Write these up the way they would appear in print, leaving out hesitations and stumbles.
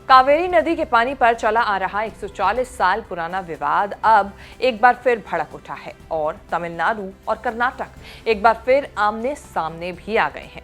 कावेरी नदी के पानी पर चला आ रहा 140 साल पुराना विवाद अब एक बार फिर भड़क उठा है और तमिलनाडु और कर्नाटक एक बार फिर आमने सामने भी आ गए हैं।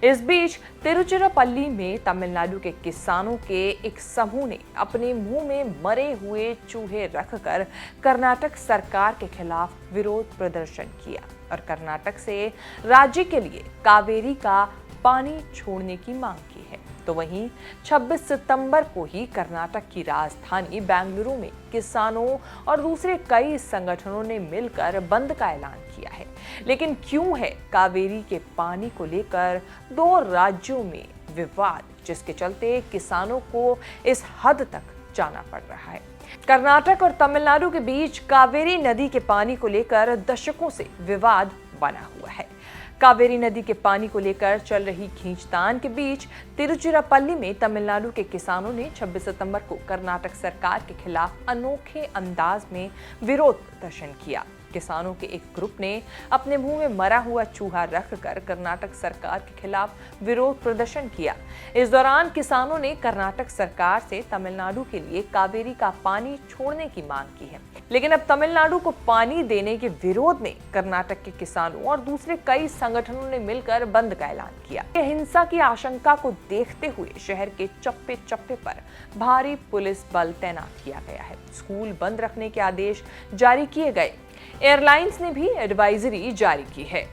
इस बीच तिरुचिरापल्ली में तमिलनाडु के किसानों के एक समूह ने अपने मुंह में मरे हुए चूहे रखकर कर्नाटक सरकार के खिलाफ विरोध प्रदर्शन किया और कर्नाटक से राज्य के लिए कावेरी का पानी छोड़ने की मांग की है। तो वहीं 26 सितंबर को ही कर्नाटक की राजधानी बेंगलुरु में किसानों और दूसरे कई संगठनों ने मिलकर बंद का ऐलान किया है। लेकिन क्यों है कावेरी के पानी को लेकर दो राज्यों में विवाद, जिसके चलते किसानों को इस हद तक जाना पड़ रहा है। कर्नाटक और तमिलनाडु के बीच कावेरी नदी के पानी को लेकर दशकों से विवाद बना हुआ है। कावेरी नदी के पानी को लेकर चल रही खींचतान के बीच तिरुचिरापल्ली में तमिलनाडु के किसानों ने 26 सितंबर को कर्नाटक सरकार के खिलाफ अनोखे अंदाज में विरोध प्रदर्शन किया। किसानों के एक ग्रुप ने अपने मुंह में मरा हुआ चूहा रखकर कर्नाटक सरकार के खिलाफ विरोध प्रदर्शन किया। इस दौरान किसानों ने कर्नाटक सरकार से तमिलनाडु के लिए कावेरी का पानी छोड़ने की मांग की है। लेकिन अब तमिलनाडु को पानी देने के विरोध में कर्नाटक के किसानों और दूसरे कई संगठनों ने मिलकर बंद का ऐलान किया। हिंसा की आशंका को देखते हुए शहर के चप्पे चप्पे पर भारी पुलिस बल तैनात किया गया है। स्कूल बंद रखने के आदेश जारी किए गए। एयरलाइंस ने भी एडवाइजरी जारी की है।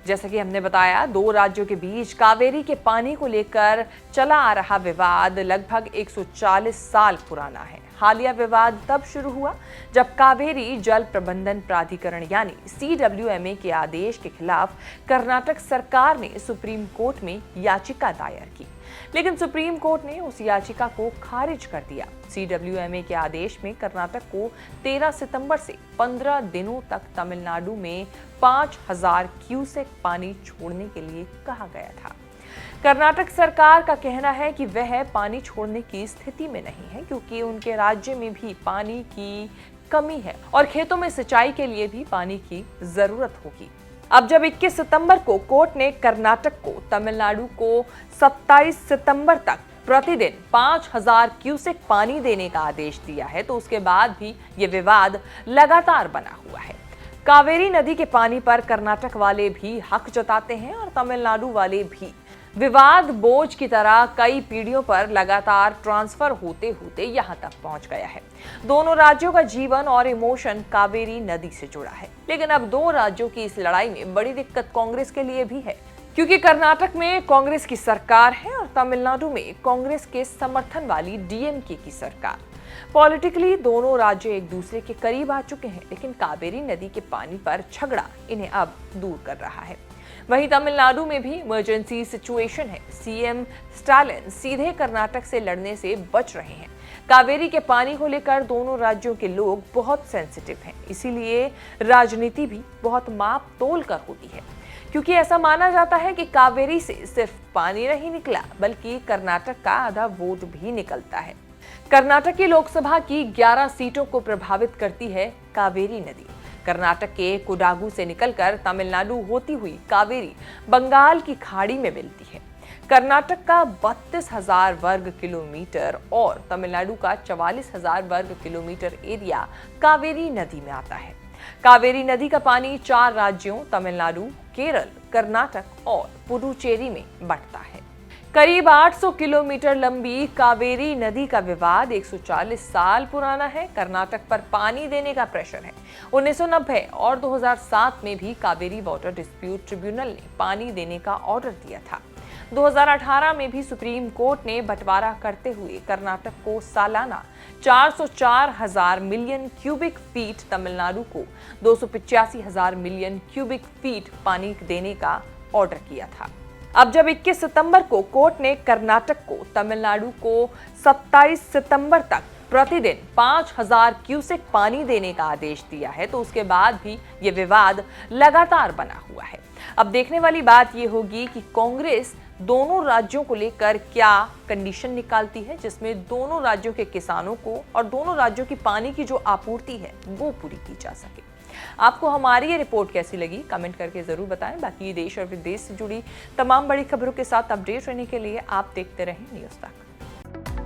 जैसा कि हमने बताया, दो राज्यों के बीच कावेरी के पानी को लेकर चला आ रहा विवाद लगभग 140 साल पुराना है। हालिया विवाद तब शुरू हुआ जब कावेरी जल प्रबंधन प्राधिकरण यानी CWMA के आदेश के खिलाफ कर्नाटक सरकार ने सुप्रीम कोर्ट में याचिका दायर की, लेकिन सुप्रीम कोर्ट ने उस याचिका को खारिज कर दिया। CWMA के आदेश में कर्नाटक को 13 सितंबर से 15 दिनों तक तमिलनाडु में 5000 क्यूसेक पानी छोड़ने के लिए कहा गया था। कर्नाटक सरकार का कहना है कि वह पानी छोड़ने की स्थिति में नहीं है, क्योंकि उनके राज्य में भी पानी की कमी है और खेतों में सिंचाई के लिए भी पानी की जरूरत होगी। अब जब 21 सितंबर को कोर्ट ने कर्नाटक को तमिलनाडु को 27 सितंबर तक प्रतिदिन 5000 क्यूसेक पानी देने का आदेश दिया है, तो उसके बाद भी ये विवाद लगातार बना हुआ है। कावेरी नदी के पानी पर कर्नाटक वाले भी हक जताते हैं और तमिलनाडु वाले भी। विवाद बोझ की तरह कई पीढ़ियों पर लगातार ट्रांसफर होते होते यहां तक पहुंच गया है। दोनों राज्यों का जीवन और इमोशन कावेरी नदी से जुड़ा है। लेकिन अब दो राज्यों की इस लड़ाई में बड़ी दिक्कत कांग्रेस के लिए भी है, क्योंकि कर्नाटक में कांग्रेस की सरकार है और तमिलनाडु में कांग्रेस के समर्थन वाली DMK की सरकार। पॉलिटिकली दोनों राज्य एक दूसरे के करीब आ चुके हैं, लेकिन कावेरी नदी के पानी पर झगड़ा इन्हें अब दूर कर रहा है। वहीं तमिलनाडु में भी इमरजेंसी सिचुएशन है। CM स्टालिन सीधे कर्नाटक से लड़ने से बच रहे हैं। कावेरी के पानी को लेकर दोनों राज्यों के लोग बहुत सेंसिटिव हैं, इसीलिए राजनीति भी बहुत माप तोल कर होती है, क्योंकि ऐसा माना जाता है कि कावेरी से सिर्फ पानी नहीं निकला, बल्कि कर्नाटक का आधा वोट भी निकलता है। कर्नाटक की लोकसभा की 11 सीटों को प्रभावित करती है कावेरी नदी। कर्नाटक के कोडागु से निकलकर तमिलनाडु होती हुई कावेरी बंगाल की खाड़ी में मिलती है। कर्नाटक का 32,000 वर्ग किलोमीटर और तमिलनाडु का 44,000 वर्ग किलोमीटर एरिया कावेरी नदी में आता है। कावेरी नदी का पानी 4 राज्यों तमिलनाडु, केरल, कर्नाटक और पुडुचेरी में बंटता है। करीब 800 किलोमीटर लंबी कावेरी नदी का विवाद 140 साल पुराना है। कर्नाटक पर पानी देने का प्रेशर है। 1990 और 2007 में भी कावेरी वाटर डिस्प्यूट ट्रिब्यूनल ने पानी देने का ऑर्डर दिया था। 2018 में भी सुप्रीम कोर्ट ने बंटवारा करते हुए कर्नाटक को सालाना 404,000 मिलियन क्यूबिक फीट, तमिलनाडु को 285,000 मिलियन क्यूबिक फीट पानी देने का ऑर्डर किया था। अब जब 21 सितंबर को कोर्ट ने कर्नाटक को तमिलनाडु को 27 सितंबर तक प्रतिदिन 5000 क्यूसेक पानी देने का आदेश दिया है, तो उसके बाद भी ये विवाद लगातार बना हुआ है। अब देखने वाली बात ये होगी कि कांग्रेस दोनों राज्यों को लेकर क्या कंडीशन निकालती है, जिसमें दोनों राज्यों के किसानों को और दोनों राज्यों की पानी की जो आपूर्ति है वो पूरी की जा सके। आपको हमारी ये रिपोर्ट कैसी लगी, कमेंट करके जरूर बताएं। बाकी देश और विदेश से जुड़ी तमाम बड़ी खबरों के साथ अपडेट रहने के लिए आप देखते रहें न्यूज़ तक।